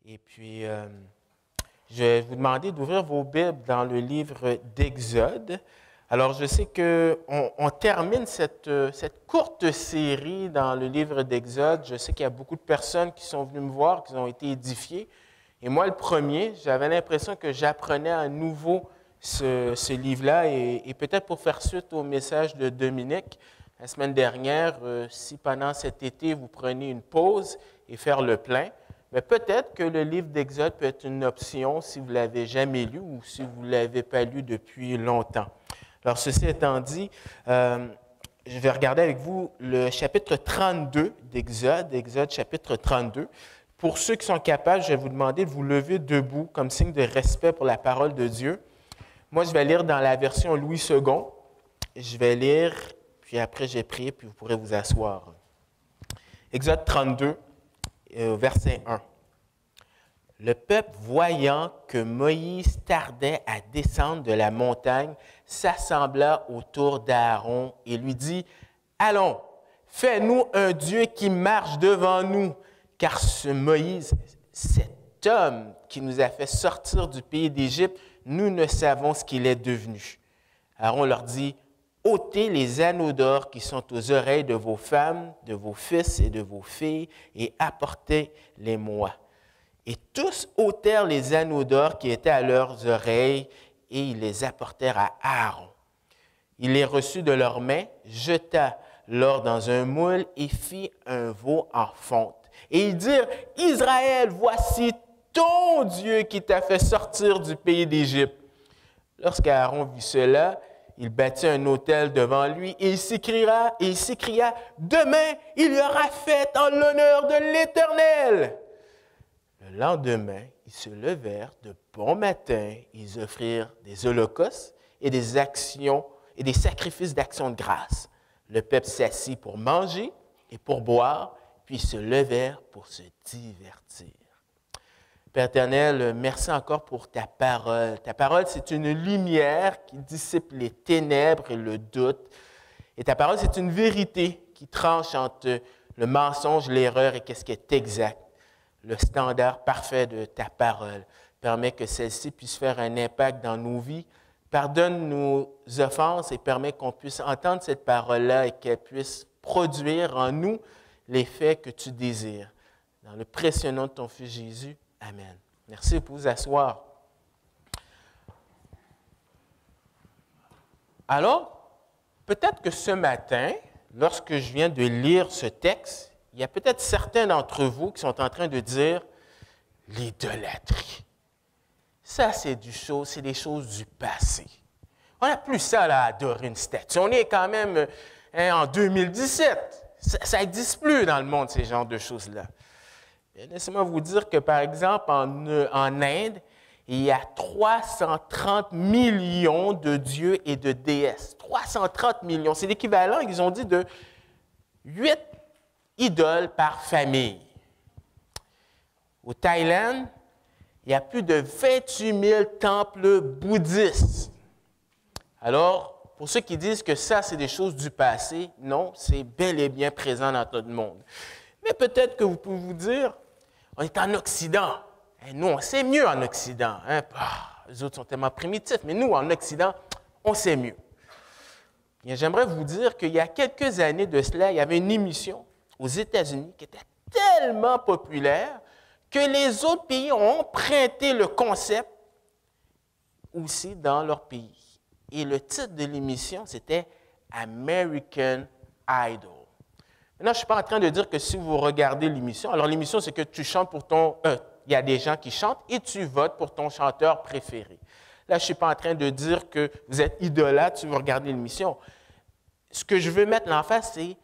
Et puis, je vais vous demander d'ouvrir vos Bibles dans le livre d'Exode. Alors, je sais qu'on termine cette courte série dans le livre d'Exode. Je sais qu'il y a beaucoup de personnes qui sont venues me voir, qui ont été édifiées. Et moi, le premier, j'avais l'impression que j'apprenais à nouveau ce livre-là. Et peut-être pour faire suite au message de Dominique, la semaine dernière, si pendant cet été, vous prenez une pause et faire le plein, mais peut-être que le livre d'Exode peut être une option si vous ne l'avez jamais lu ou si vous ne l'avez pas lu depuis longtemps. Alors, ceci étant dit, je vais regarder avec vous le chapitre 32 d'Exode, Exode chapitre 32. Pour ceux qui sont capables, je vais vous demander de vous lever debout comme signe de respect pour la parole de Dieu. Moi, je vais lire dans la version Louis II. Je vais lire, puis après, j'ai prié, puis vous pourrez vous asseoir. Exode 32. Verset 1. Le peuple, voyant que Moïse tardait à descendre de la montagne, s'assembla autour d'Aaron et lui dit, « Allons, fais-nous un Dieu qui marche devant nous, car ce Moïse, cet homme qui nous a fait sortir du pays d'Égypte, nous ne savons ce qu'il est devenu. » Aaron leur dit, ôtez les anneaux d'or qui sont aux oreilles de vos femmes, de vos fils et de vos filles, et apportez-les-moi. Et tous ôtèrent les anneaux d'or qui étaient à leurs oreilles, et ils les apportèrent à Aaron. Il les reçut de leurs mains, jeta l'or dans un moule et fit un veau en fonte. Et ils dirent, « Israël, voici ton Dieu qui t'a fait sortir du pays d'Égypte. » Lorsqu'Aaron vit cela, il bâtit un autel devant lui et il s'écria, « Demain, il y aura fête en l'honneur de l'Éternel. » Le lendemain, ils se levèrent de bon matin, ils offrirent des holocaustes et des sacrifices d'action de grâce. Le peuple s'assit pour manger et pour boire, puis ils se levèrent pour se divertir. Père éternel, merci encore pour ta parole. Ta parole, c'est une lumière qui dissipe les ténèbres et le doute. Et ta parole, c'est une vérité qui tranche entre le mensonge, l'erreur et qu'est-ce qui est exact. Le standard parfait de ta parole permet que celle-ci puisse faire un impact dans nos vies. Pardonne nos offenses et permet qu'on puisse entendre cette parole-là et qu'elle puisse produire en nous l'effet que tu désires. Dans le précieux nom de ton Fils Jésus, amen. Merci pour vous asseoir. Alors, peut-être que ce matin, lorsque je viens de lire ce texte, il y a peut-être certains d'entre vous qui sont en train de dire « l'idolâtrie ». Ça, c'est des choses du passé. On n'a plus ça là, à adorer une statue. On est quand même en 2017. Ça n'existe plus dans le monde, ces genres de choses-là. Laissez-moi vous dire que, par exemple, en Inde, il y a 330 millions de dieux et de déesses. 330 millions. C'est l'équivalent, ils ont dit, de 8 idoles par famille. Au Thaïlande, il y a plus de 28 000 temples bouddhistes. Alors, pour ceux qui disent que ça, c'est des choses du passé, non, c'est bel et bien présent dans notre monde. Mais peut-être que vous pouvez vous dire, on est en Occident. Et nous, on sait mieux en Occident. Hein? Les autres sont tellement primitifs, mais nous, en Occident, on sait mieux. J'aimerais vous dire qu'il y a quelques années de cela, il y avait une émission aux États-Unis qui était tellement populaire que les autres pays ont emprunté le concept aussi dans leur pays. Et le titre de l'émission, c'était American Idol. Maintenant, je ne suis pas en train de dire que si vous regardez l'émission, alors l'émission, c'est que tu chantes pour il y a des gens qui chantent et tu votes pour ton chanteur préféré. Là, je ne suis pas en train de dire que vous êtes idolâtre si vous regardez l'émission. Ce que je veux mettre l'emphase, c'est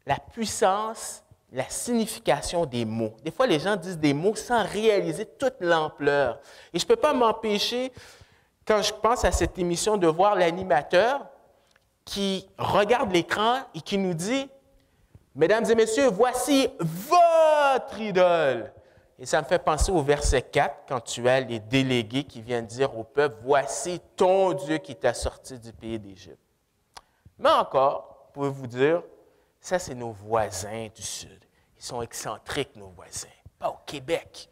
la puissance, la signification des mots. Des fois, les gens disent des mots sans réaliser toute l'ampleur. Et je ne peux pas m'empêcher, quand je pense à cette émission, de voir l'animateur qui regarde l'écran et qui nous dit « Mesdames et messieurs, voici votre idole ». Et ça me fait penser au verset 4, quand tu as les délégués qui viennent dire au peuple « Voici ton Dieu qui t'a sorti du pays d'Égypte ». Mais encore, pouvez-vous dire, ça c'est nos voisins du Sud. Ils sont excentriques, nos voisins. Pas au Québec.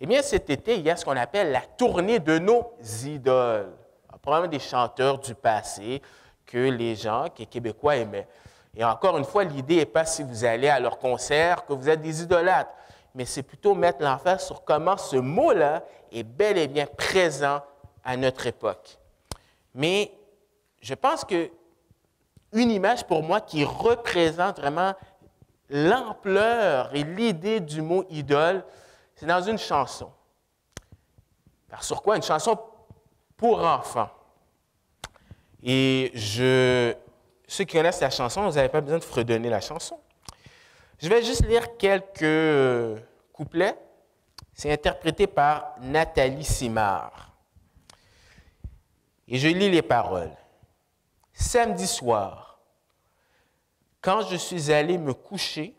Eh bien, cet été, il y a ce qu'on appelle la tournée de nos idoles. Probablement des chanteurs du passé que les gens, que les Québécois aimaient. Et encore une fois, l'idée n'est pas si vous allez à leur concert que vous êtes des idolâtres, mais c'est plutôt mettre l'emphase sur comment ce mot-là est bel et bien présent à notre époque. Mais je pense qu'une image pour moi qui représente vraiment l'ampleur et l'idée du mot idole, c'est dans une chanson. Alors, sur quoi? Une chanson pour enfants. Et ceux qui connaissent la chanson, vous n'avez pas besoin de fredonner la chanson. Je vais juste lire quelques couplets. C'est interprété par Nathalie Simard. Et je lis les paroles. Samedi soir, quand je suis allé me coucher,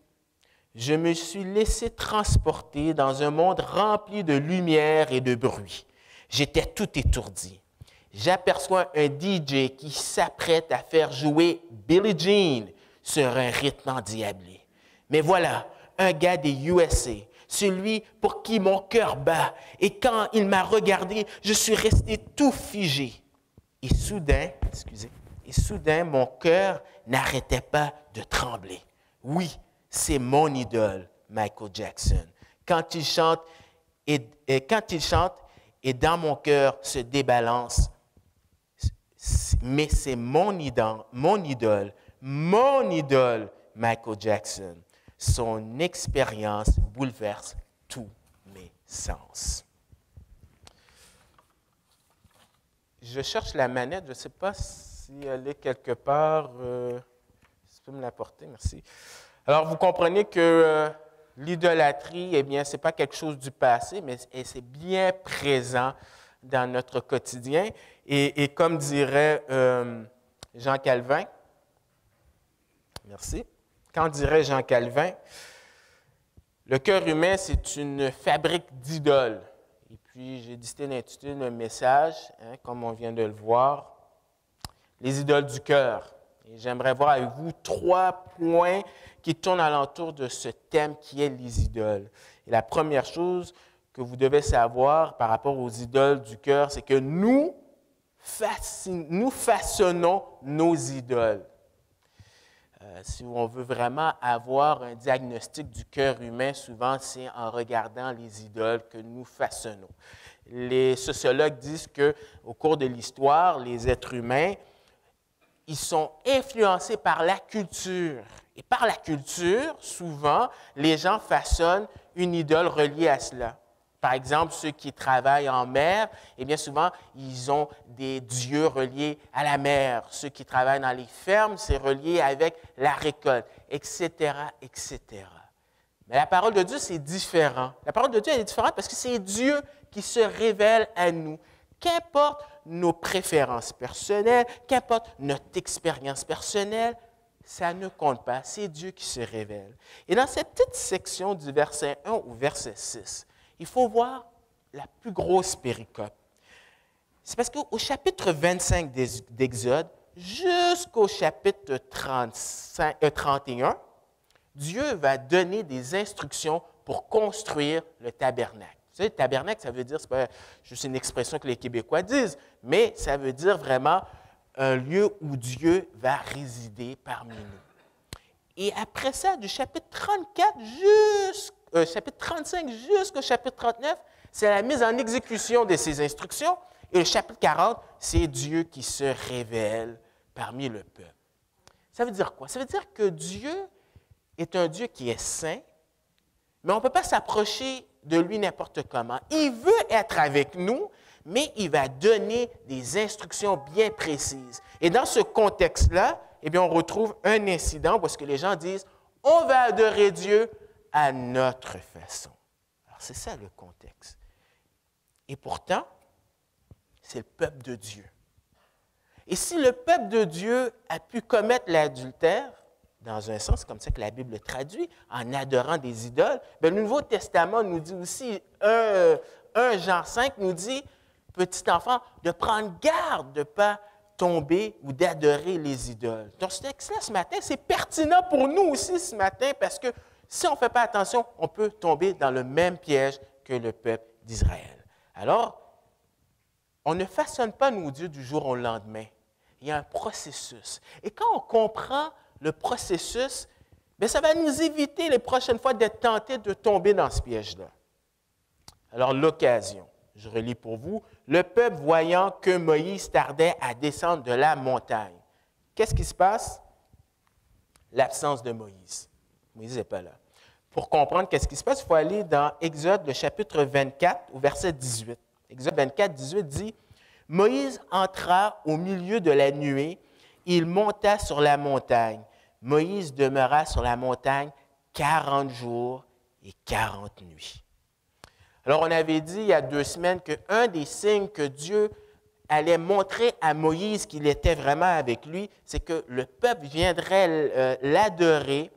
je me suis laissé transporter dans un monde rempli de lumière et de bruit. J'étais tout étourdi. J'aperçois un DJ qui s'apprête à faire jouer Billie Jean sur un rythme endiablé. Mais voilà, un gars des USA, celui pour qui mon cœur bat. Et quand il m'a regardé, je suis resté tout figé. Et soudain, mon cœur n'arrêtait pas de trembler. Oui, c'est mon idole, Michael Jackson. Quand il chante, et dans mon cœur se débalance. Mais c'est mon idole, Michael Jackson. Son expérience bouleverse tous mes sens. Je cherche la manette, je ne sais pas si elle est quelque part. Si tu peux me l'apporter, merci. Alors, vous comprenez que l'idolâtrie, eh bien, ce n'est pas quelque chose du passé, mais c'est bien présent dans notre quotidien. Et comme dirait Jean Calvin, merci, quand dirait Jean Calvin, le cœur humain, c'est une fabrique d'idoles. Et puis, j'ai décidé d'intituler un message, comme on vient de le voir, les idoles du cœur. Et j'aimerais voir avec vous 3 points qui tournent alentour de ce thème qui est les idoles. Et la première chose que vous devez savoir par rapport aux idoles du cœur, c'est que nous façonnons nos idoles. Si on veut vraiment avoir un diagnostic du cœur humain, souvent c'est en regardant les idoles que nous façonnons. Les sociologues disent qu'au cours de l'histoire, les êtres humains, ils sont influencés par la culture. Et par la culture, souvent, les gens façonnent une idole reliée à cela. Par exemple, ceux qui travaillent en mer, eh bien souvent, ils ont des dieux reliés à la mer. Ceux qui travaillent dans les fermes, c'est relié avec la récolte, etc., etc. Mais la parole de Dieu, c'est différent. La parole de Dieu, elle est différente parce que c'est Dieu qui se révèle à nous. Qu'importe nos préférences personnelles, qu'importe notre expérience personnelle, ça ne compte pas. C'est Dieu qui se révèle. Et dans cette petite section du verset 1 au verset 6, il faut voir la plus grosse péricope. C'est parce qu'au chapitre 25 d'Exode jusqu'au chapitre 31, Dieu va donner des instructions pour construire le tabernacle. Vous savez, le tabernacle, ça veut dire, ce n'est pas juste une expression que les Québécois disent, mais ça veut dire vraiment un lieu où Dieu va résider parmi nous. Et après ça, du chapitre 34 chapitre 35 jusqu'au chapitre 39, c'est la mise en exécution de ces instructions. Et le chapitre 40, c'est Dieu qui se révèle parmi le peuple. Ça veut dire quoi? Ça veut dire que Dieu est un Dieu qui est saint, mais on ne peut pas s'approcher de lui n'importe comment. Il veut être avec nous, mais il va donner des instructions bien précises. Et dans ce contexte-là, eh bien, on retrouve un incident où est-ce que les gens disent « On va adorer Dieu à notre façon. » Alors, c'est ça le contexte. Et pourtant, c'est le peuple de Dieu. Et si le peuple de Dieu a pu commettre l'adultère, dans un sens, comme ça que la Bible le traduit, en adorant des idoles, bien, le Nouveau Testament nous dit aussi, 1 Jean 5 nous dit, petit enfant, de prendre garde de ne pas tomber ou d'adorer les idoles. Donc, ce texte-là, ce matin, c'est pertinent pour nous aussi ce matin parce que si on ne fait pas attention, on peut tomber dans le même piège que le peuple d'Israël. Alors, on ne façonne pas nos dieux du jour au lendemain. Il y a un processus. Et quand on comprend le processus, bien, ça va nous éviter les prochaines fois d'être tentés de tomber dans ce piège-là. Alors, l'occasion, je relis pour vous. Le peuple, voyant que Moïse tardait à descendre de la montagne. Qu'est-ce qui se passe? L'absence de Moïse. Moïse n'est pas là. Pour comprendre qu'est-ce qui se passe, il faut aller dans Exode, le chapitre 24, au verset 18. Exode 24, 18 dit, « Moïse entra au milieu de la nuée, il monta sur la montagne. Moïse demeura sur la montagne 40 jours et 40 nuits. » Alors, on avait dit il y a 2 semaines qu'un des signes que Dieu allait montrer à Moïse qu'il était vraiment avec lui, c'est que le peuple viendrait l'adorer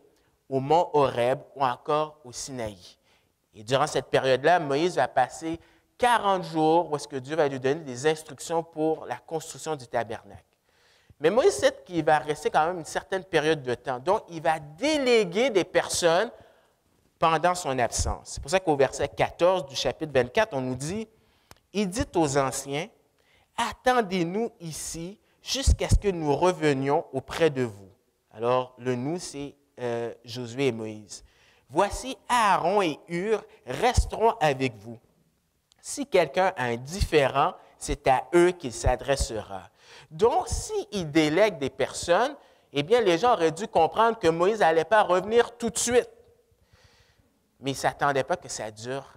au mont Horeb ou encore au Sinaï. Et durant cette période-là, Moïse va passer 40 jours où est-ce que Dieu va lui donner des instructions pour la construction du tabernacle. Mais Moïse sait qu'il va rester quand même une certaine période de temps. Donc, il va déléguer des personnes pendant son absence. C'est pour ça qu'au verset 14 du chapitre 24, on nous dit, « Il dit aux anciens, attendez-nous ici jusqu'à ce que nous revenions auprès de vous. » Alors, le « nous », c'est Josué et Moïse. « Voici Aaron et Hur resteront avec vous. Si quelqu'un a un différend, c'est à eux qu'il s'adressera. » Donc, s'il délègue des personnes, eh bien, les gens auraient dû comprendre que Moïse n'allait pas revenir tout de suite. Mais ils ne s'attendaient pas que ça dure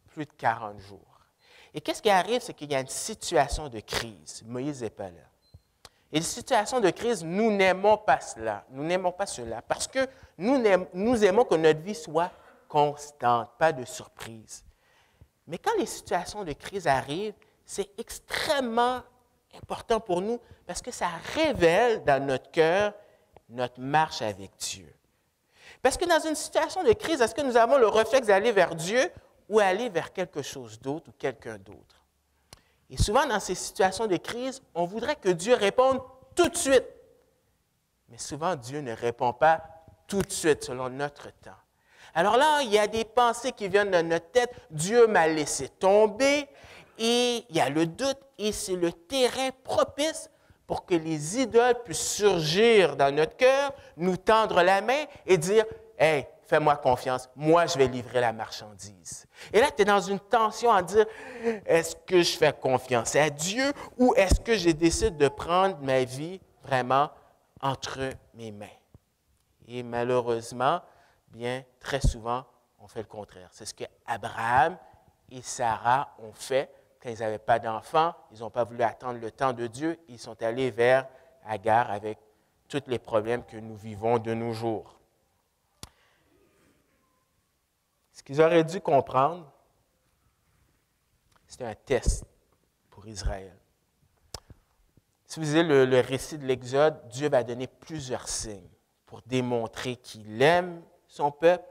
plus de 40 jours. Et qu'est-ce qui arrive? C'est qu'il y a une situation de crise. Moïse n'est pas là. Et une situation de crise, nous n'aimons pas cela. Nous n'aimons pas cela parce que nous aimons que notre vie soit constante, pas de surprise. Mais quand les situations de crise arrivent, c'est extrêmement important pour nous parce que ça révèle dans notre cœur notre marche avec Dieu. Parce que dans une situation de crise, est-ce que nous avons le réflexe d'aller vers Dieu ou aller vers quelque chose d'autre ou quelqu'un d'autre? Et souvent, dans ces situations de crise, on voudrait que Dieu réponde tout de suite. Mais souvent, Dieu ne répond pas tout de suite selon notre temps. Alors là, il y a des pensées qui viennent dans notre tête. Dieu m'a laissé tomber et il y a le doute et c'est le terrain propice pour que les idoles puissent surgir dans notre cœur, nous tendre la main et dire « Hey, fais-moi confiance, moi je vais livrer la marchandise. » Et là, tu es dans une tension à dire « Est-ce que je fais confiance à Dieu ou est-ce que je décide de prendre ma vie vraiment entre mes mains? » Et malheureusement, bien, très souvent, on fait le contraire. C'est ce qu'Abraham et Sarah ont fait. Quand ils n'avaient pas d'enfants, ils n'ont pas voulu attendre le temps de Dieu. Ils sont allés vers Agar avec tous les problèmes que nous vivons de nos jours. Ce qu'ils auraient dû comprendre, c'était un test pour Israël. Si vous lisez le récit de l'Exode, Dieu va donner plusieurs signes pour démontrer qu'il aime son peuple,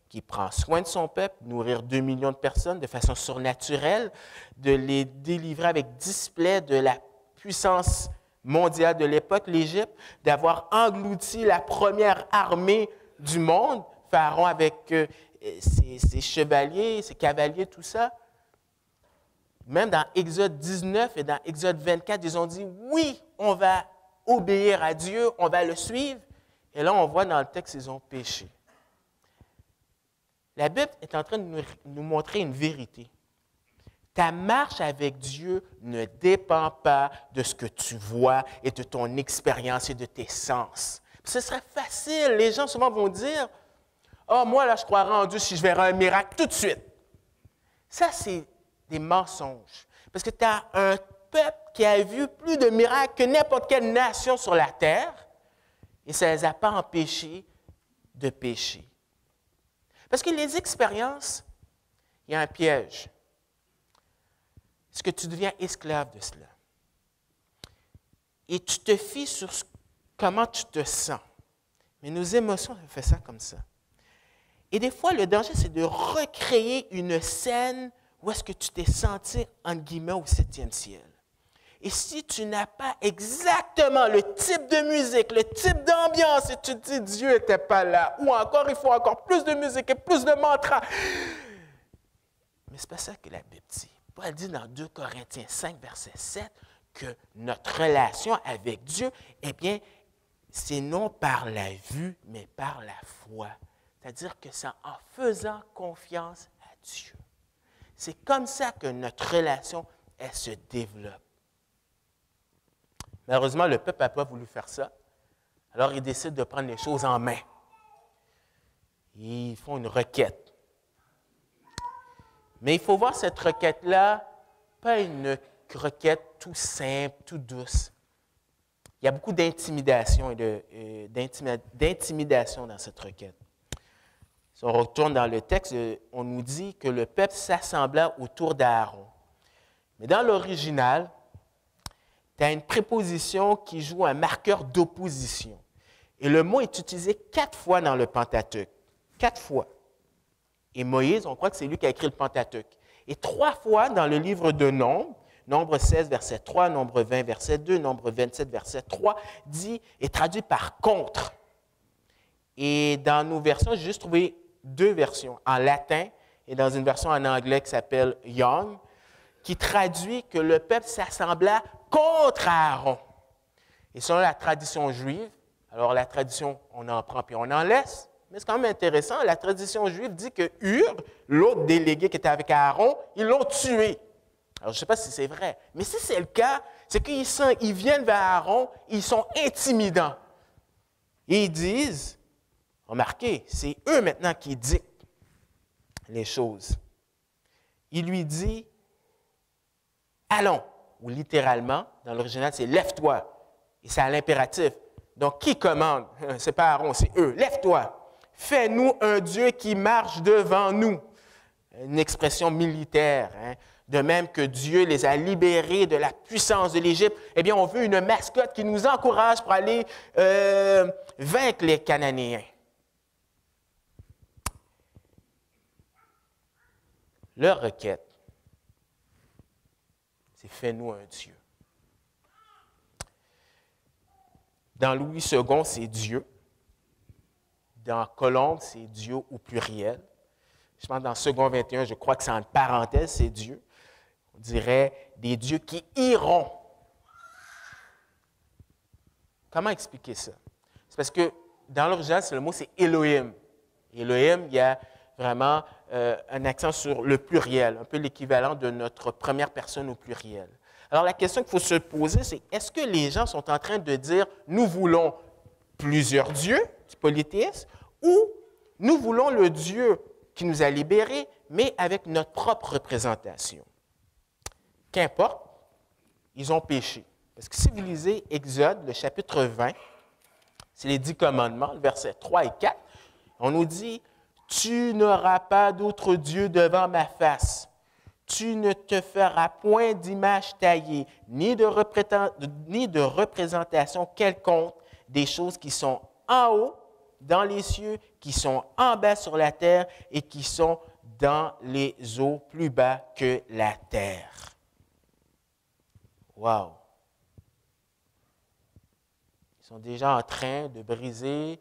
qui prend soin de son peuple, nourrir 2 millions de personnes de façon surnaturelle, de les délivrer avec display de la puissance mondiale de l'époque, l'Égypte, d'avoir englouti la première armée du monde, Pharaon avec ses chevaliers, ses cavaliers, tout ça. Même dans Exode 19 et dans Exode 24, ils ont dit, oui, on va obéir à Dieu, on va le suivre. Et là, on voit dans le texte, ils ont péché. La Bible est en train de nous montrer une vérité. Ta marche avec Dieu ne dépend pas de ce que tu vois et de ton expérience et de tes sens. Ce serait facile. Les gens souvent vont dire, « Ah, moi, là, je croirais en Dieu si je verrais un miracle tout de suite. » Ça, c'est des mensonges. Parce que tu as un peuple qui a vu plus de miracles que n'importe quelle nation sur la terre et ça ne les a pas empêchés de pécher. Parce que les expériences, il y a un piège. Est-ce que tu deviens esclave de cela? Et tu te fies sur comment tu te sens. Mais nos émotions, on fait ça comme ça. Et des fois, le danger, c'est de recréer une scène où est-ce que tu t'es senti, entre guillemets, au 7e ciel. Et si tu n'as pas exactement le type de musique, le type d'ambiance, et tu te dis, Dieu n'était pas là, ou encore, il faut encore plus de musique et plus de mantras. Mais ce n'est pas ça que la Bible dit. Paul dit dans 2 Corinthiens 5, verset 7, que notre relation avec Dieu, eh bien, c'est non par la vue, mais par la foi. C'est-à-dire que c'est en faisant confiance à Dieu. C'est comme ça que notre relation, elle se développe. Malheureusement, le peuple n'a pas voulu faire ça. Alors, ils décident de prendre les choses en main. Ils font une requête. Mais il faut voir cette requête-là, pas une requête tout simple, tout douce. Il y a beaucoup d'intimidation et d'intimidation dans cette requête. Si on retourne dans le texte, on nous dit que le peuple s'assembla autour d'Aaron. Mais dans l'original, tu as une préposition qui joue un marqueur d'opposition. Et le mot est utilisé 4 fois dans le Pentateuque. 4 fois. Et Moïse, on croit que c'est lui qui a écrit le Pentateuque. Et 3 fois dans le livre de Nombres, Nombre 16, verset 3, Nombre 20, verset 2, Nombre 27, verset 3, dit et traduit par contre. Et dans nos versions, j'ai juste trouvé 2 versions, en latin et dans une version en anglais qui s'appelle Young, qui traduit que le peuple s'assembla contre Aaron. Et selon la tradition juive, alors la tradition, on en prend puis on en laisse, mais c'est quand même intéressant, la tradition juive dit que Hur, l'autre délégué qui était avec Aaron, ils l'ont tué. Alors, je ne sais pas si c'est vrai, mais si c'est le cas, c'est qu'ils viennent vers Aaron, ils sont intimidants. Et ils disent, remarquez, c'est eux maintenant qui dictent les choses. Il lui dit, allons, ou littéralement, dans l'original, c'est lève-toi. Et c'est à l'impératif. Donc, qui commande? Ce n'est pas Aaron, c'est eux. Lève-toi. Fais-nous un Dieu qui marche devant nous. Une expression militaire. Hein? De même que Dieu les a libérés de la puissance de l'Égypte, eh bien, on veut une mascotte qui nous encourage pour aller vaincre les Cananéens. Leur requête, c'est « fais-nous un Dieu ». Dans Louis II, c'est Dieu. Dans Colombe, c'est Dieu au pluriel. Je pense dans Second 21, je crois que c'est en parenthèse, c'est Dieu. On dirait des dieux qui iront. Comment expliquer ça? C'est parce que dans l'original, le mot, c'est Elohim. Elohim, il y a vraiment un accent sur le pluriel, un peu l'équivalent de notre première personne au pluriel. Alors, la question qu'il faut se poser, c'est est-ce que les gens sont en train de dire « nous voulons plusieurs dieux », du polythéisme, ou « nous voulons le Dieu qui nous a libérés, mais avec notre propre représentation ». Qu'importe, ils ont péché. Parce que si vous lisez Exode, le chapitre 20, c'est les 10 commandements, le verset 3 et 4, on nous dit « Tu n'auras pas d'autre Dieu devant ma face. Tu ne te feras point d'image taillée, ni de représentation quelconque des choses qui sont en haut, dans les cieux, qui sont en bas sur la terre et qui sont dans les eaux plus bas que la terre. » Wow! Ils sont déjà en train de briser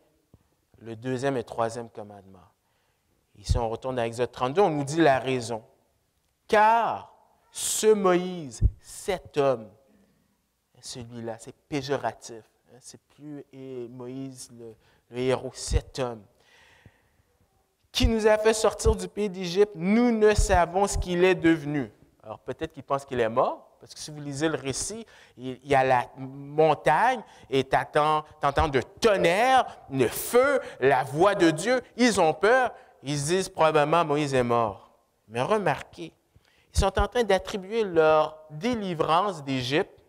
le 2e et 3e commandement. Ici, on retourne à Exode 32, on nous dit la raison. Car ce Moïse, cet homme, celui-là, c'est péjoratif. C'est plus Moïse, le héros, cet homme, qui nous a fait sortir du pays d'Égypte, nous ne savons ce qu'il est devenu. Alors peut-être qu'il pense qu'il est mort, parce que si vous lisez le récit, il y a la montagne et tu entends de tonnerre, le feu, la voix de Dieu. Ils ont peur, ils se disent probablement Moïse est mort. Mais remarquez, ils sont en train d'attribuer leur délivrance d'Égypte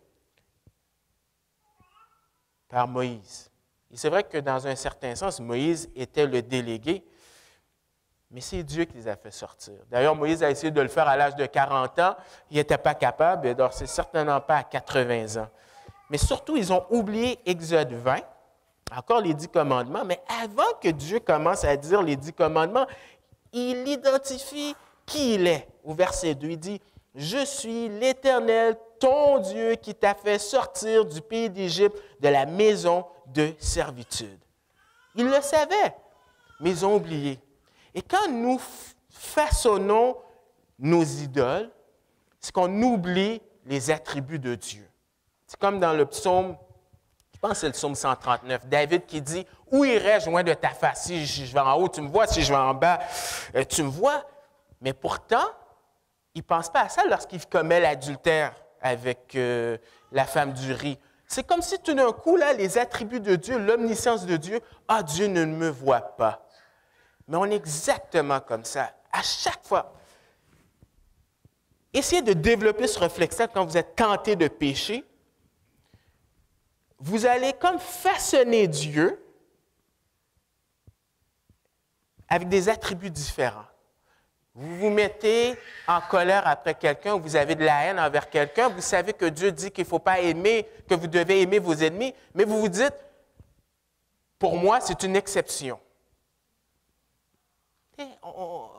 par Moïse. Et c'est vrai que dans un certain sens, Moïse était le délégué, mais c'est Dieu qui les a fait sortir. D'ailleurs, Moïse a essayé de le faire à l'âge de 40 ans. Il n'était pas capable, et donc c'est certainement pas à 80 ans. Mais surtout, ils ont oublié Exode 20, encore les 10 commandements, mais avant que Dieu commence à dire les 10 commandements, il identifie qui il est. Au verset 2, il dit « Je suis l'Éternel, ton Dieu, qui t'a fait sortir du pays d'Égypte, de la maison de servitude. » Ils le savaient, mais ils ont oublié. Et quand nous façonnons nos idoles, c'est qu'on oublie les attributs de Dieu. C'est comme dans le psaume, je pense que c'est le psaume 139, David qui dit « Où irais-je loin de ta face? Si je vais en haut, tu me vois. Si je vais en bas, tu me vois. » Mais pourtant, il ne pense pas à ça lorsqu'il commet l'adultère avec la femme d'Uri. C'est comme si tout d'un coup, là, les attributs de Dieu, l'omniscience de Dieu, « Ah, Dieu ne me voit pas. » Mais on est exactement comme ça. À chaque fois, essayez de développer ce réflexe-là quand vous êtes tenté de pécher. Vous allez comme façonner Dieu avec des attributs différents. Vous vous mettez en colère après quelqu'un, vous avez de la haine envers quelqu'un, vous savez que Dieu dit qu'il ne faut pas aimer, que vous devez aimer vos ennemis, mais vous vous dites, pour moi, c'est une exception.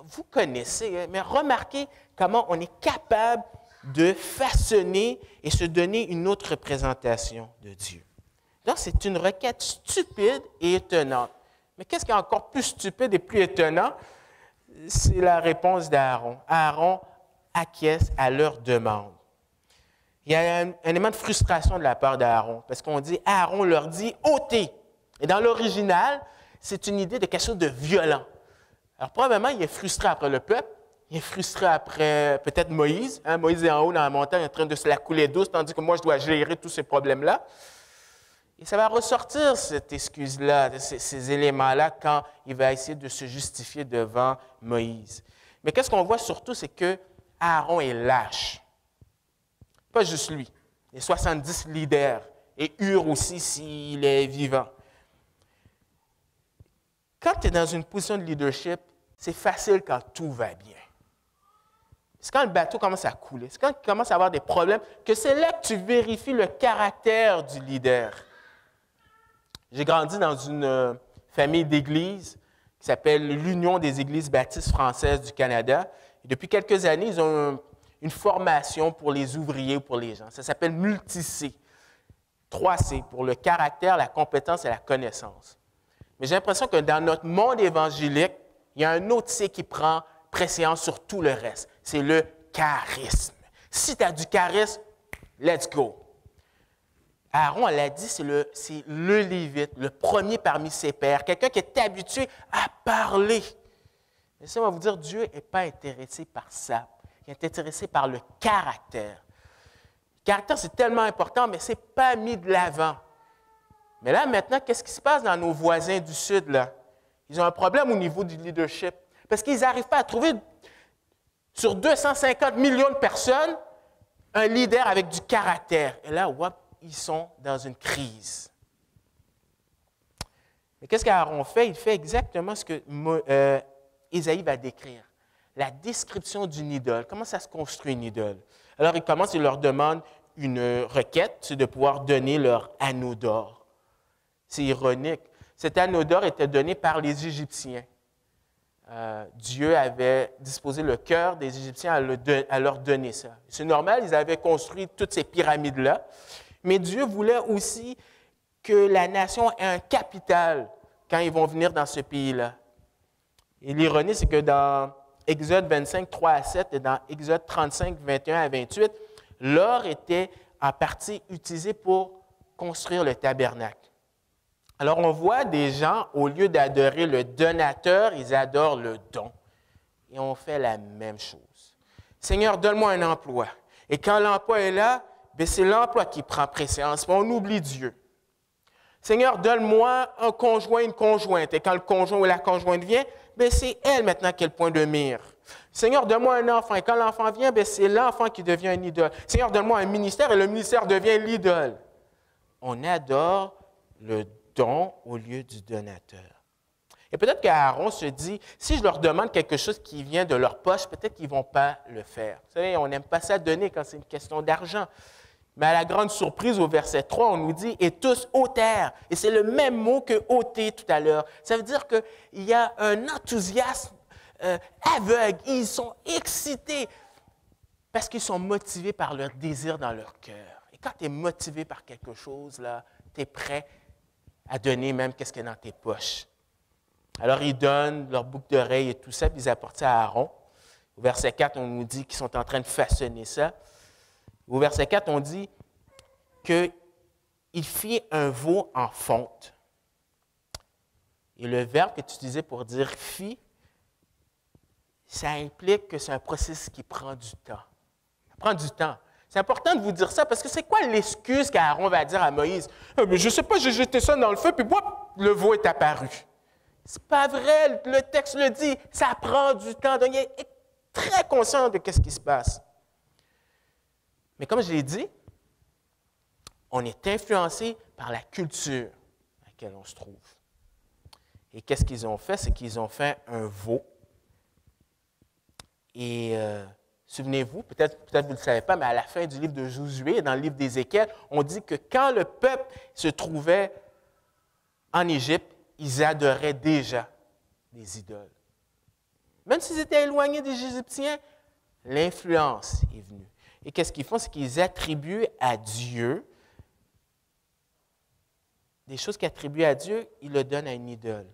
Vous connaissez, mais remarquez comment on est capable de façonner et se donner une autre représentation de Dieu. Donc, c'est une requête stupide et étonnante. Mais qu'est-ce qui est encore plus stupide et plus étonnant? C'est la réponse d'Aaron. Aaron acquiesce à leur demande. Il y a un élément de frustration de la part d'Aaron, parce qu'on dit, Aaron leur dit, ôtez. Et dans l'original, c'est une idée de quelque chose de violent. Alors, probablement, il est frustré après le peuple, il est frustré après peut-être Moïse. Hein? Moïse est en haut dans la montagne en train de se la couler douce, tandis que moi, je dois gérer tous ces problèmes-là. Et ça va ressortir, cette excuse-là, ces éléments-là, quand il va essayer de se justifier devant Moïse. Mais qu'est-ce qu'on voit surtout, c'est que Aaron est lâche. Pas juste lui. Les 70 leaders, et Hur aussi s'il est vivant. Quand tu es dans une position de leadership, c'est facile quand tout va bien. C'est quand le bateau commence à couler, c'est quand tu commences à avoir des problèmes, que c'est là que tu vérifies le caractère du leader. J'ai grandi dans une famille d'églises qui s'appelle l'Union des Églises baptistes françaises du Canada. Et depuis quelques années, ils ont une formation pour les ouvriers ou pour les gens. Ça s'appelle Multi-C. 3C, pour le caractère, la compétence et la connaissance. Mais j'ai l'impression que dans notre monde évangélique, il y a un autre C qui prend préséance sur tout le reste. C'est le charisme. Si tu as du charisme, let's go. Aaron, elle l'a dit, c'est le Lévite, le premier parmi ses pairs, quelqu'un qui est habitué à parler. Mais ça, on va vous dire, Dieu n'est pas intéressé par ça. Il est intéressé par le caractère. Le caractère, c'est tellement important, mais ce n'est pas mis de l'avant. Mais là, maintenant, qu'est-ce qui se passe dans nos voisins du Sud, là? Ils ont un problème au niveau du leadership. Parce qu'ils n'arrivent pas à trouver, sur 250 millions de personnes, un leader avec du caractère. Et là, whoop, ils sont dans une crise. Mais qu'est-ce qu'Aaron fait? Il fait exactement ce que Ésaïe va décrire. La description d'une idole. Comment ça se construit une idole? Alors, il commence, il leur demande une requête, c'est de pouvoir donner leur anneau d'or. C'est ironique. Cet anneau d'or était donné par les Égyptiens. Dieu avait disposé le cœur des Égyptiens à leur donner ça. C'est normal, ils avaient construit toutes ces pyramides-là, mais Dieu voulait aussi que la nation ait un capital quand ils vont venir dans ce pays-là. Et l'ironie, c'est que dans Exode 25, 3 à 7 et dans Exode 35, 21 à 28, l'or était en partie utilisé pour construire le tabernacle. Alors, on voit des gens, au lieu d'adorer le donateur, ils adorent le don. Et on fait la même chose. Seigneur, donne-moi un emploi. Et quand l'emploi est là, bien, c'est l'emploi qui prend préséance. On oublie Dieu. Seigneur, donne-moi un conjoint, une conjointe. Et quand le conjoint ou la conjointe vient, bien, c'est elle maintenant qui est le point de mire. Seigneur, donne-moi un enfant. Et quand l'enfant vient, bien, c'est l'enfant qui devient un idole. Seigneur, donne-moi un ministère et le ministère devient l'idole. On adore le don au lieu du donateur. Et peut-être qu'Aaron se dit, si je leur demande quelque chose qui vient de leur poche, peut-être qu'ils ne vont pas le faire. Vous savez, on n'aime pas ça donner quand c'est une question d'argent. Mais à la grande surprise, au verset 3, on nous dit « et tous ôtèrent ». Et c'est le même mot que « ôter » tout à l'heure. Ça veut dire qu'il y a un enthousiasme aveugle. Ils sont excités parce qu'ils sont motivés par leur désir dans leur cœur. Et quand tu es motivé par quelque chose, tu es prêt à donner même qu'est-ce qu'il y a dans tes poches. Alors, ils donnent leur boucle d'oreille et tout ça, puis ils apportent ça à Aaron. Au verset 4, on nous dit qu'ils sont en train de façonner ça. Au verset 4, on dit qu'il fit un veau en fonte. Et le verbe que tu utilisais pour dire « fit », ça implique que c'est un processus qui prend du temps. Ça prend du temps. C'est important de vous dire ça parce que c'est quoi l'excuse qu'Aaron va dire à Moïse? Mais je ne sais pas, j'ai jeté ça dans le feu, puis le veau est apparu. C'est pas vrai, le texte le dit, ça prend du temps. Donc, il est très conscient de ce qui se passe. Mais comme je l'ai dit, on est influencé par la culture à laquelle on se trouve. Et qu'est-ce qu'ils ont fait? C'est qu'ils ont fait un veau. Et souvenez-vous, peut-être vous ne le savez pas, mais à la fin du livre de Josué, dans le livre d'Ézéchiel, on dit que quand le peuple se trouvait en Égypte, ils adoraient déjà des idoles. Même s'ils étaient éloignés des Égyptiens, l'influence est venue. Et qu'est-ce qu'ils font? C'est qu'ils attribuent à Dieu des choses qu'ils attribuent à Dieu, ils le donnent à une idole.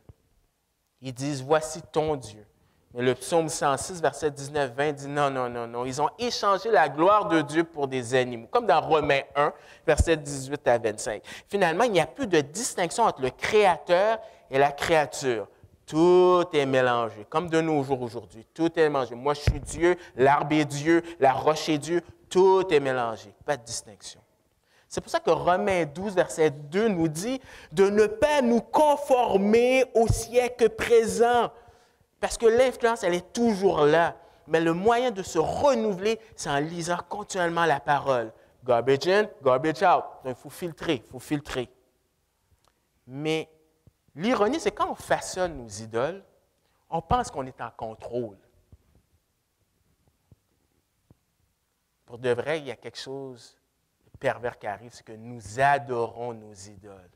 Ils disent, voici ton Dieu. Mais le psaume 106, verset 19-20 dit, non, non, non, non. Ils ont échangé la gloire de Dieu pour des animaux, comme dans Romains 1, verset 18 à 25. Finalement, il n'y a plus de distinction entre le Créateur et la créature. Tout est mélangé, comme de nos jours aujourd'hui. Tout est mélangé. Moi, je suis Dieu, l'arbre est Dieu, la roche est Dieu. Tout est mélangé. Pas de distinction. C'est pour ça que Romains 12, verset 2 nous dit de ne pas nous conformer au siècle présent. Parce que l'influence, elle est toujours là. Mais le moyen de se renouveler, c'est en lisant continuellement la parole. Garbage in, garbage out. Donc, il faut filtrer. Mais l'ironie, c'est quand on façonne nos idoles, on pense qu'on est en contrôle. Pour de vrai, il y a quelque chose de pervers qui arrive, c'est que nous adorons nos idoles.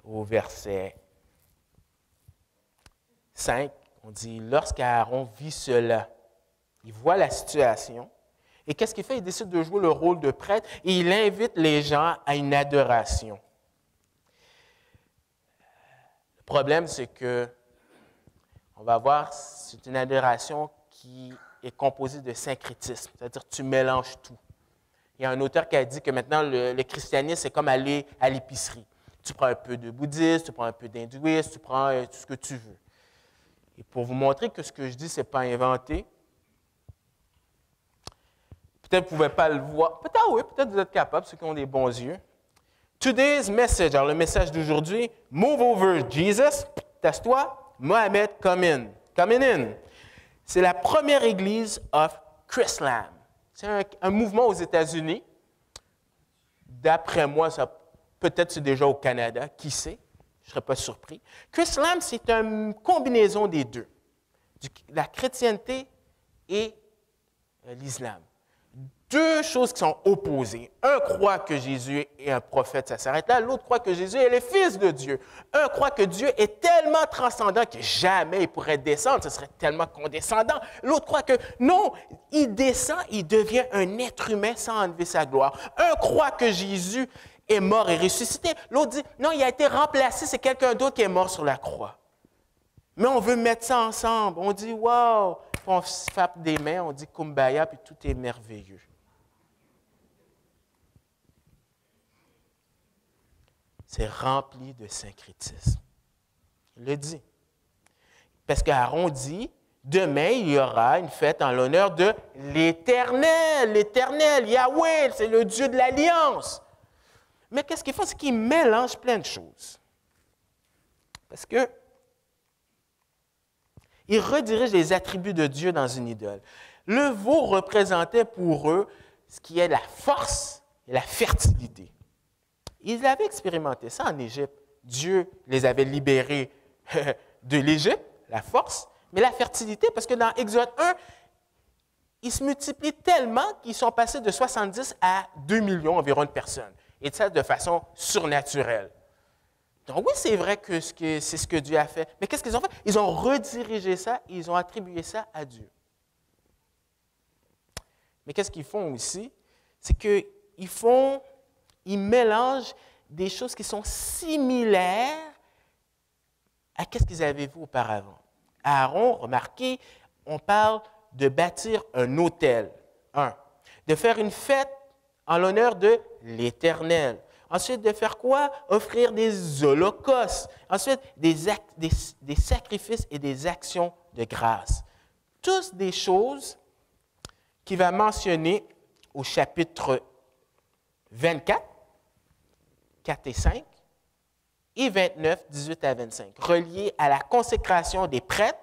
Au verset 5, on dit, lorsqu'Aaron vit cela, il voit la situation, et qu'est-ce qu'il fait? Il décide de jouer le rôle de prêtre et il invite les gens à une adoration. Le problème, c'est que, on va voir, c'est une adoration qui est composée de syncrétisme, c'est-à-dire tu mélanges tout. Il y a un auteur qui a dit que maintenant, le christianisme, c'est comme aller à l'épicerie. Tu prends un peu de bouddhisme, tu prends un peu d'hindouisme, tu prends tout ce que tu veux. Et pour vous montrer que ce que je dis, ce n'est pas inventé, peut-être que vous ne pouvez pas le voir. Peut-être oui, peut-être vous êtes capable, ceux qui ont des bons yeux. Today's message, alors le message d'aujourd'hui, move over Jesus, tasse-toi, Mohammed, come in. Coming in. C'est la première église of Chrislam. C'est un mouvement aux États-Unis. D'après moi, peut-être c'est déjà au Canada, qui sait? Je ne serais pas surpris. Chrislam, c'est une combinaison des deux, la chrétienté et l'islam. Deux choses qui sont opposées. Un croit que Jésus est un prophète, ça s'arrête là. L'autre croit que Jésus est le Fils de Dieu. Un croit que Dieu est tellement transcendant que jamais il pourrait descendre, ce serait tellement condescendant. L'autre croit que non, il descend, il devient un être humain sans enlever sa gloire. Un croit que Jésus est mort et ressuscité. L'autre dit, non, il a été remplacé, c'est quelqu'un d'autre qui est mort sur la croix. Mais on veut mettre ça ensemble. On dit, wow, on se frappe des mains, on dit kumbaya, puis tout est merveilleux. C'est rempli de syncrétisme. Il le dit. Parce qu'Aaron dit, demain, il y aura une fête en l'honneur de l'Éternel. L'Éternel, Yahweh, c'est le Dieu de l'Alliance. Mais qu'est-ce qu'il faut? C'est qu'il mélange plein de choses. Parce que il redirige les attributs de Dieu dans une idole. Le veau représentait pour eux ce qui est la force et la fertilité. Ils avaient expérimenté ça en Égypte. Dieu les avait libérés de l'Égypte, la force, mais la fertilité, parce que dans Exode 1, ils se multiplient tellement qu'ils sont passés de 70 à 2 millions environ de personnes. Et ça de façon surnaturelle. Donc oui, c'est vrai que c'est ce que Dieu a fait. Mais qu'est-ce qu'ils ont fait? Ils ont redirigé ça et ils ont attribué ça à Dieu. Mais qu'est-ce qu'ils font aussi? C'est qu'ils mélangent des choses qui sont similaires à ce qu'ils avaient vu auparavant. Aaron, remarquez, on parle de bâtir un autel. Un. De faire une fête en l'honneur de l'Éternel. Ensuite, de faire quoi? Offrir des holocaustes. Ensuite, des sacrifices et des actions de grâce. Tous des choses qu'il va mentionner au chapitre 24, 4 et 5, et 29, 18 à 25, reliés à la consécration des prêtres,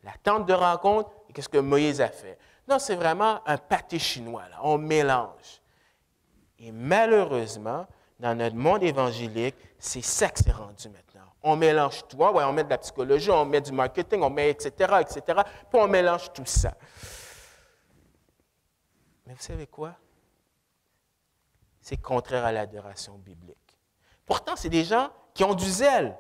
la tente de rencontre et qu'est-ce que Moïse a fait. Non, c'est vraiment un pâté chinois, là. On mélange. Et malheureusement, dans notre monde évangélique, c'est ça que c'est rendu maintenant. On mélange tout. Ouais, on met de la psychologie, on met du marketing, on met etc., puis on mélange tout ça. Mais vous savez quoi? C'est contraire à l'adoration biblique. Pourtant, c'est des gens qui ont du zèle.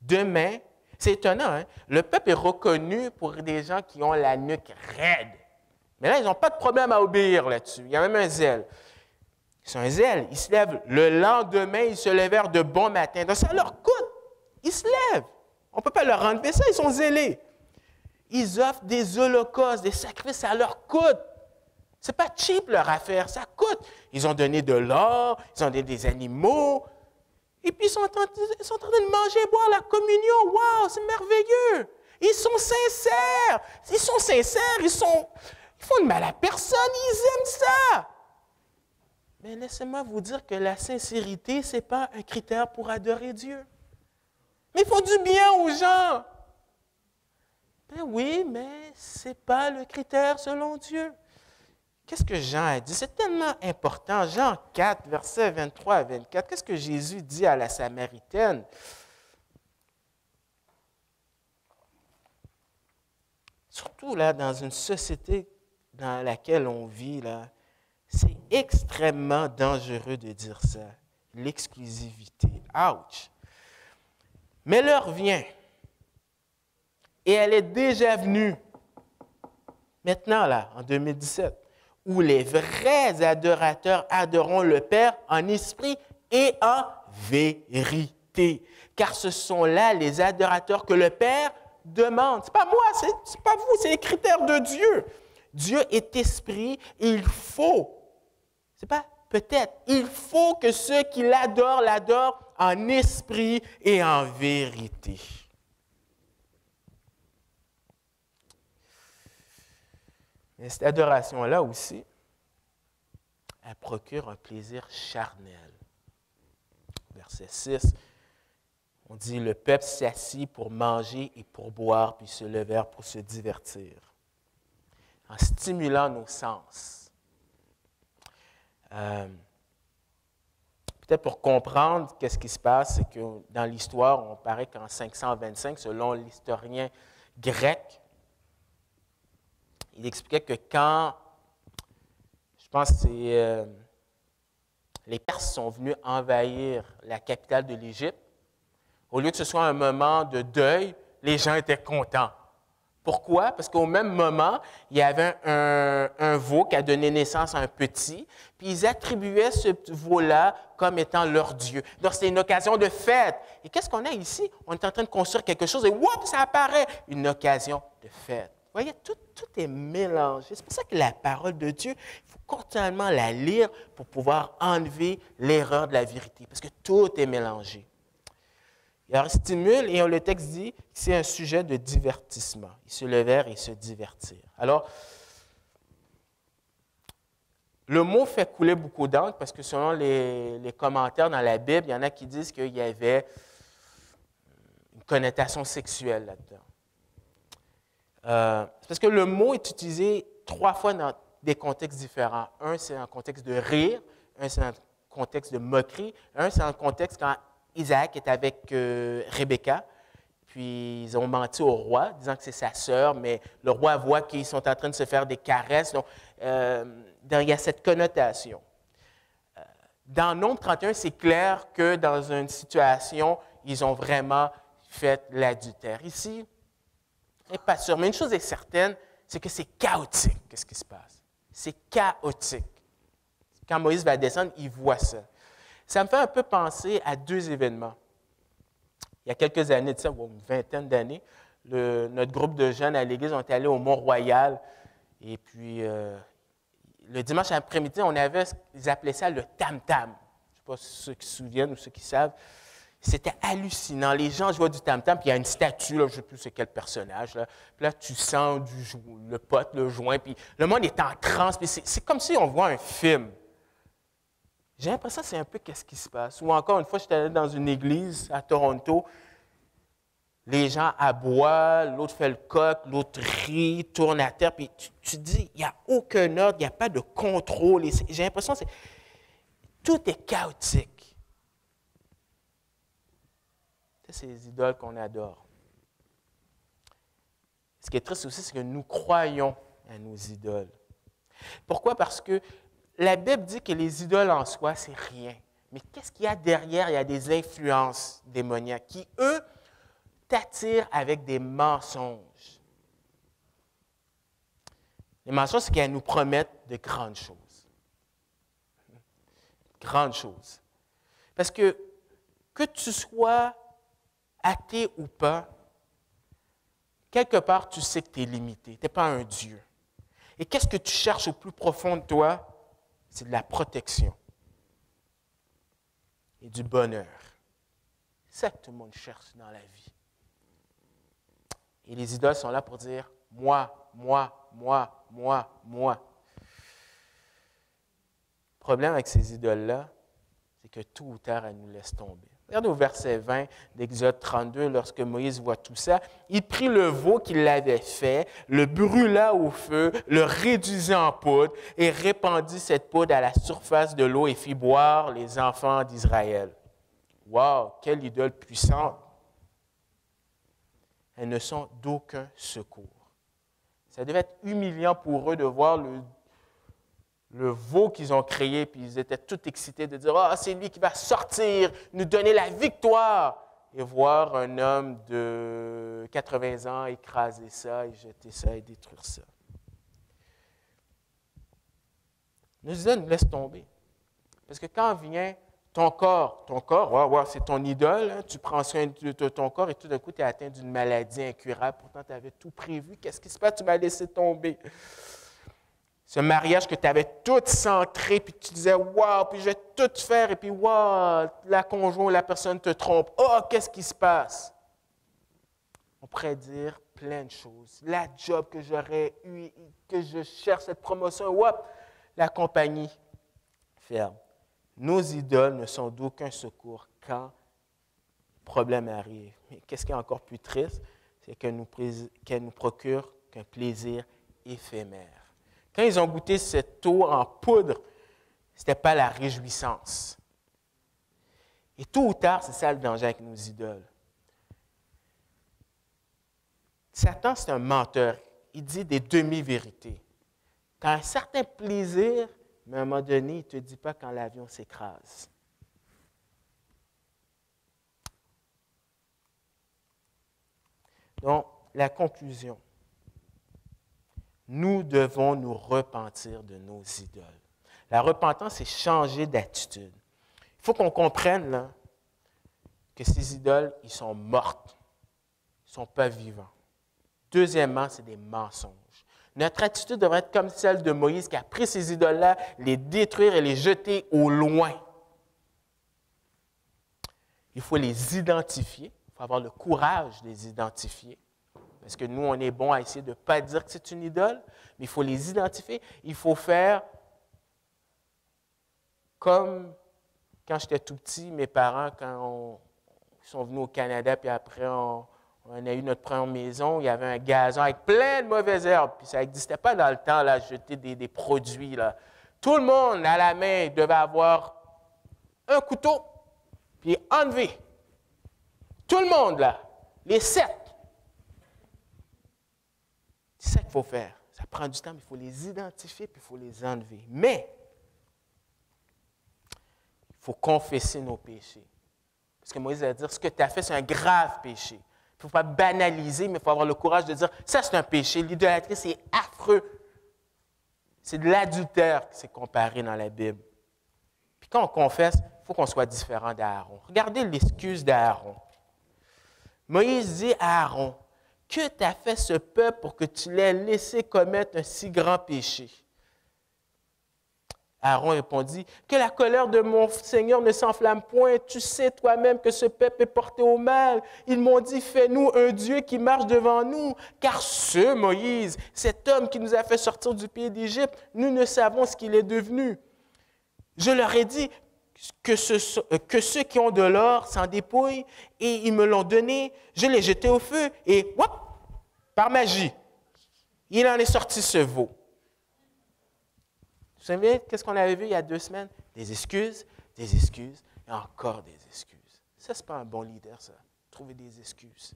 Demain, c'est étonnant, hein? Le peuple est reconnu pour des gens qui ont la nuque raide. Mais là, ils n'ont pas de problème à obéir là-dessus. Il y a même un zèle. Ils ont un zèle. Ils se lèvent le lendemain, ils se lèvent de bon matin. Donc, ça leur coûte. Ils se lèvent. On ne peut pas leur enlever ça, ils sont zélés. Ils offrent des holocaustes, des sacrifices, ça leur coûte. Ce n'est pas cheap leur affaire, ça coûte. Ils ont donné de l'or, ils ont donné des animaux, et puis ils sont en train de manger et boire la communion. Waouh, c'est merveilleux! Ils sont sincères, ils font de mal à personne, ils aiment ça. Mais laissez-moi vous dire que la sincérité, ce n'est pas un critère pour adorer Dieu. Mais ils font du bien aux gens. Ben oui, mais ce n'est pas le critère selon Dieu. Qu'est-ce que Jean a dit? C'est tellement important. Jean 4, versets 23 à 24. Qu'est-ce que Jésus dit à la Samaritaine? Surtout là, dans une société dans laquelle on vit, là, c'est extrêmement dangereux de dire ça. L'exclusivité. Ouch! Mais l'heure vient, et elle est déjà venue, maintenant, là, en 2017, où les vrais adorateurs adoreront le Père en esprit et en vérité. Car ce sont là les adorateurs que le Père demande. Ce n'est pas moi, ce n'est pas vous, c'est les critères de Dieu. Dieu est esprit et il faut, c'est pas peut-être, il faut que ceux qui l'adorent, l'adorent en esprit et en vérité. Mais cette adoration-là aussi, elle procure un plaisir charnel. Verset 6, on dit, le peuple s'assit pour manger et pour boire, puis se levèrent pour se divertir, en stimulant nos sens. Peut-être pour comprendre qu'est-ce qui se passe, c'est que dans l'histoire, on paraît qu'en 525, selon l'historien grec, il expliquait que quand, je pense que c'est les Perses sont venus envahir la capitale de l'Égypte, au lieu que ce soit un moment de deuil, les gens étaient contents. Pourquoi? Parce qu'au même moment, il y avait un veau qui a donné naissance à un petit, puis ils attribuaient ce veau-là comme étant leur Dieu. Donc, c'était une occasion de fête. Et qu'est-ce qu'on a ici? On est en train de construire quelque chose et whoop, ça apparaît! Une occasion de fête. Vous voyez, tout est mélangé. C'est pour ça que la parole de Dieu, il faut continuellement la lire pour pouvoir enlever l'erreur de la vérité, parce que tout est mélangé. Il leur stimule et le texte dit que c'est un sujet de divertissement. Ils se levèrent et se divertirent. Alors, le mot fait couler beaucoup d'encre parce que selon les commentaires dans la Bible, il y en a qui disent qu'il y avait une connotation sexuelle là-dedans. C'est parce que le mot est utilisé 3 fois dans des contextes différents. Un, c'est un contexte de rire. Un, c'est un contexte de moquerie. Un, c'est un contexte quand Isaac est avec Rebecca, puis ils ont menti au roi, disant que c'est sa sœur, mais le roi voit qu'ils sont en train de se faire des caresses. Donc, il y a cette connotation. Dans Nombre 31, c'est clair que dans une situation, ils ont vraiment fait l'adultère. Ici, je n'est pas sûr, mais une chose est certaine, c'est que c'est chaotique. Qu'est-ce qui se passe? C'est chaotique. Quand Moïse va descendre, il voit ça. Ça me fait un peu penser à 2 événements. Il y a quelques années de ça, une vingtaine d'années, notre groupe de jeunes à l'église, on est allé au Mont-Royal. Et puis, le dimanche après-midi, ils appelaient ça le tam-tam. Je ne sais pas ceux qui se souviennent ou ceux qui savent. C'était hallucinant. Les gens jouaient du tam-tam, puis il y a une statue, là, je ne sais plus c'est quel personnage. Là. Puis là, tu sens le pot, le joint, puis le monde est en transe. Puis c'est comme si on voit un film. J'ai l'impression que c'est un peu qu'est-ce qui se passe. Ou encore, une fois, j'étais allé dans une église à Toronto. Les gens aboient, l'autre fait le coq, l'autre rit, tourne à terre. Puis tu te dis, il n'y a aucun ordre, il n'y a pas de contrôle. J'ai l'impression que tout est chaotique. C'est les idoles qu'on adore. Ce qui est triste aussi, c'est que nous croyons à nos idoles. Pourquoi? Parce que la Bible dit que les idoles en soi, c'est rien. Mais qu'est-ce qu'il y a derrière? Il y a des influences démoniaques qui, eux, t'attirent avec des mensonges. Les mensonges, c'est qu'elles nous promettent de grandes choses. Grandes choses. Parce que tu sois athée ou pas, quelque part, tu sais que tu es limité. Tu n'es pas un Dieu. Et qu'est-ce que tu cherches au plus profond de toi? C'est de la protection et du bonheur. C'est ça que tout le monde cherche dans la vie. Et les idoles sont là pour dire « moi, moi, moi, moi, moi ». Le problème avec ces idoles-là, c'est que tôt ou tard, elles nous laissent tomber. Regardez au verset 20 d'Exode 32, lorsque Moïse voit tout ça, il prit le veau qu'il avait fait, le brûla au feu, le réduisit en poudre et répandit cette poudre à la surface de l'eau et fit boire les enfants d'Israël. Wow, quelle idole puissante! Elles ne sont d'aucun secours. Ça devait être humiliant pour eux de voir le veau qu'ils ont créé, puis ils étaient tout excités de dire « Ah, c'est lui qui va sortir, nous donner la victoire! » Et voir un homme de 80 ans écraser ça, et jeter ça, et détruire ça. Nos idoles nous laissent tomber. Parce que quand vient ton corps, c'est ton idole, hein, tu prends soin de ton corps, et tout d'un coup, tu es atteint d'une maladie incurable. Pourtant, tu avais tout prévu. Qu'est-ce qui se passe? Tu m'as laissé tomber. Ce mariage que tu avais tout centré, puis tu disais, wow, puis je vais tout faire, et puis, wow, la conjointe, la personne te trompe. Oh, qu'est-ce qui se passe? On pourrait dire plein de choses. La job que j'aurais eu, que je cherche, cette promotion, hop, la compagnie ferme. Nos idoles ne sont d'aucun secours quand le problème arrive. Mais qu'est-ce qui est encore plus triste? C'est qu'elles nous procurent qu'un plaisir éphémère. Quand ils ont goûté cette eau en poudre, ce n'était pas la réjouissance. Et tôt ou tard, c'est ça le danger avec nos idoles. Satan, c'est un menteur. Il dit des demi-vérités. Tu as un certain plaisir, mais à un moment donné, il ne te dit pas quand l'avion s'écrase. Donc, la conclusion. Nous devons nous repentir de nos idoles. La repentance, c'est changer d'attitude. Il faut qu'on comprenne là, que ces idoles, ils sont mortes. Ils ne sont pas vivants. Deuxièmement, c'est des mensonges. Notre attitude devrait être comme celle de Moïse qui a pris ces idoles-là, les détruire et les jeter au loin. Il faut les identifier. Il faut avoir le courage de les identifier. Parce que nous, on est bon à essayer de ne pas dire que c'est une idole, mais il faut les identifier. Il faut faire comme quand j'étais tout petit, mes parents, quand ils sont venus au Canada, puis après, on a eu notre première maison, il y avait un gazon avec plein de mauvaises herbes. Puis ça n'existait pas dans le temps, là, jeter des produits. Là. Tout le monde, à la main, devait avoir un couteau, puis enlever. Tout le monde, là, les 7. C'est ça qu'il faut faire. Ça prend du temps, mais il faut les identifier, puis il faut les enlever. Mais, il faut confesser nos péchés. Parce que Moïse va dire, ce que tu as fait, c'est un grave péché. Il ne faut pas banaliser, mais il faut avoir le courage de dire, ça c'est un péché, l'idolâtrie c'est affreux. C'est de l'adultère qui s'est comparé dans la Bible. Puis quand on confesse, il faut qu'on soit différent d'Aaron. Regardez l'excuse d'Aaron. Moïse dit à Aaron, que t'a fait ce peuple pour que tu l'aies laissé commettre un si grand péché? » Aaron répondit, « Que la colère de mon Seigneur ne s'enflamme point. Tu sais toi-même que ce peuple est porté au mal. Ils m'ont dit, fais-nous un Dieu qui marche devant nous. Car ce Moïse, cet homme qui nous a fait sortir du pays d'Égypte, nous ne savons ce qu'il est devenu. Je leur ai dit que ceux qui ont de l'or s'en dépouillent et ils me l'ont donné. Je l'ai jeté au feu et, hop, par magie, il en est sorti ce veau. » Vous savez, qu'est-ce qu'on avait vu il y a 2 semaines? Des excuses et encore des excuses. Ça, ce n'est pas un bon leader, ça. Trouver des excuses.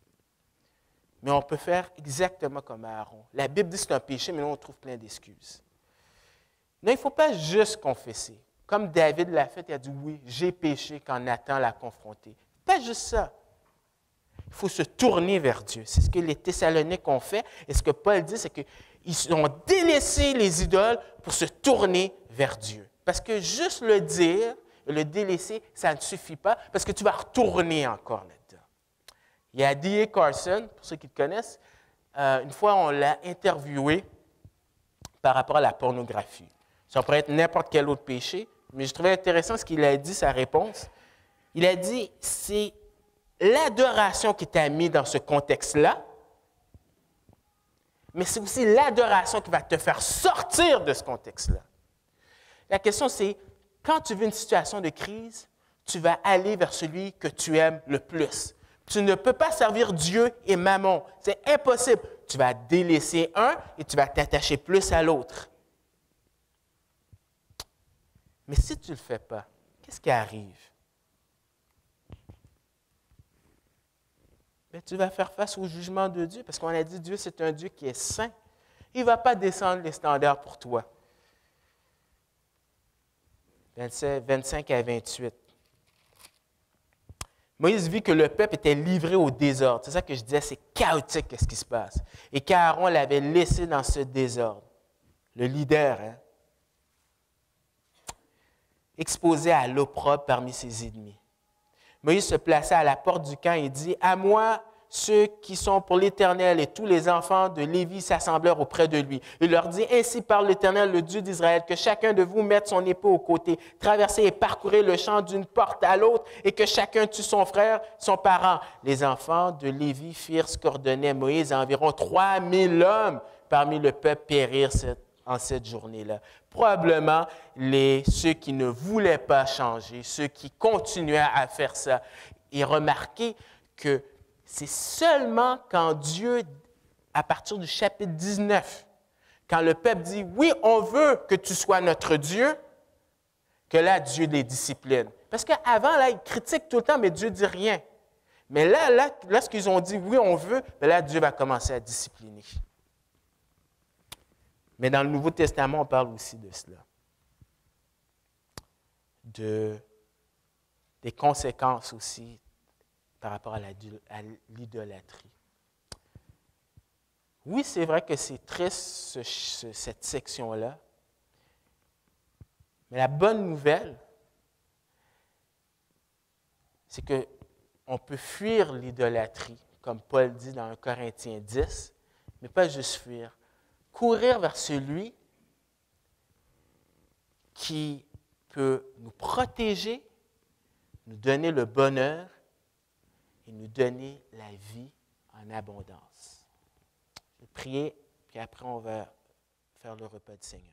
Mais on peut faire exactement comme Aaron. La Bible dit que c'est un péché, mais là, on trouve plein d'excuses. Non, il ne faut pas juste confesser. Comme David l'a fait, il a dit, oui, j'ai péché quand Nathan l'a confronté. Pas juste ça. Il faut se tourner vers Dieu. C'est ce que les Thessaloniques ont fait. Et ce que Paul dit, c'est qu'ils ont délaissé les idoles pour se tourner vers Dieu. Parce que juste le dire et le délaisser, ça ne suffit pas, parce que tu vas retourner encore là-dedans. Il y a D.A. Carson, pour ceux qui le connaissent, une fois, on l'a interviewé par rapport à la pornographie. Ça pourrait être n'importe quel autre péché, mais je trouvais intéressant ce qu'il a dit, sa réponse. Il a dit, c'est l'adoration qui t'a mis dans ce contexte-là, mais c'est aussi l'adoration qui va te faire sortir de ce contexte-là. La question, c'est, quand tu vis une situation de crise, tu vas aller vers celui que tu aimes le plus. Tu ne peux pas servir Dieu et Mammon. C'est impossible. Tu vas délaisser un et tu vas t'attacher plus à l'autre. Mais si tu ne le fais pas, qu'est-ce qui arrive? Bien, tu vas faire face au jugement de Dieu, parce qu'on a dit Dieu, c'est un Dieu qui est saint. Il ne va pas descendre les standards pour toi. 25 à 28. Moïse vit que le peuple était livré au désordre. C'est ça que je disais, c'est chaotique ce qui se passe. Et qu'Aaron l'avait laissé dans ce désordre. Le leader, hein? Exposé à l'opprobre parmi ses ennemis. Moïse se plaça à la porte du camp et dit, « À moi, ceux qui sont pour l'Éternel, et tous les enfants de Lévi s'assemblèrent auprès de lui. Il leur dit, ainsi parle l'Éternel, le Dieu d'Israël, que chacun de vous mette son épée au côté, traversez et parcourez le champ d'une porte à l'autre, et que chacun tue son frère, son parent. » Les enfants de Lévi firent ce qu'ordonnait Moïse, environ 3000 hommes parmi le peuple périrent en cette journée-là. Probablement, ceux qui ne voulaient pas changer, ceux qui continuaient à faire ça. Et remarquez que c'est seulement quand Dieu, à partir du chapitre 19, quand le peuple dit « Oui, on veut que tu sois notre Dieu », que là, Dieu les discipline. Parce qu'avant, là, ils critiquent tout le temps, mais Dieu ne dit rien. Mais là, lorsqu'ils ont dit « Oui, on veut », là, Dieu va commencer à discipliner. Mais dans le Nouveau Testament, on parle aussi de cela. Des conséquences aussi par rapport à l'idolâtrie. Oui, c'est vrai que c'est triste, cette section-là. Mais la bonne nouvelle, c'est qu'on peut fuir l'idolâtrie, comme Paul dit dans 1 Corinthiens 10, mais pas juste fuir. Courir vers celui qui peut nous protéger, nous donner le bonheur et nous donner la vie en abondance. Je vais prier, puis après on va faire le repas du Seigneur.